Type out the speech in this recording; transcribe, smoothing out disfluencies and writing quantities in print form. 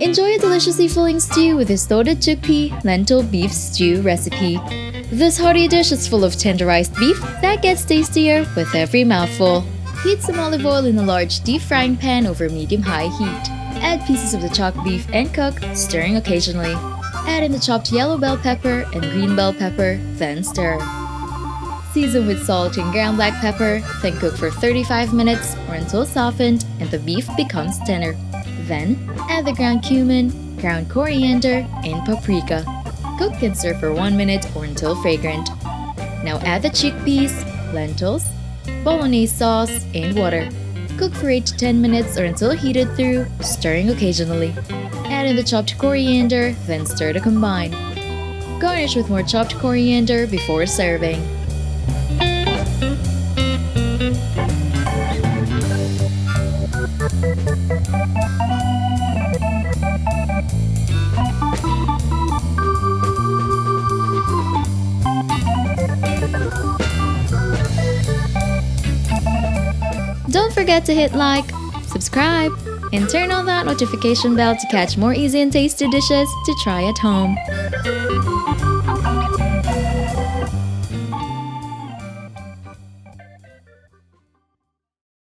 Enjoy a deliciously filling stew with this loaded chickpea lentil beef stew recipe. This hearty dish is full of tenderized beef that gets tastier with every mouthful. Heat some olive oil in a large deep frying pan over medium-high heat. Add pieces of the chopped beef and cook, stirring occasionally. Add in the chopped yellow bell pepper and green bell pepper, then stir. Season with salt and ground black pepper, then cook for 35 minutes or until softened and the beef becomes tender. Then, add the ground cumin, ground coriander, and paprika. Cook and stir for 1 minute or until fragrant. Now add the chickpeas, lentils, bolognese sauce, and water. Cook for 8 to 10 minutes or until heated through, stirring occasionally. Add in the chopped coriander, then stir to combine. Garnish with more chopped coriander before serving. Don't forget to hit like, subscribe, and turn on that notification bell to catch more easy and tasty dishes to try at home.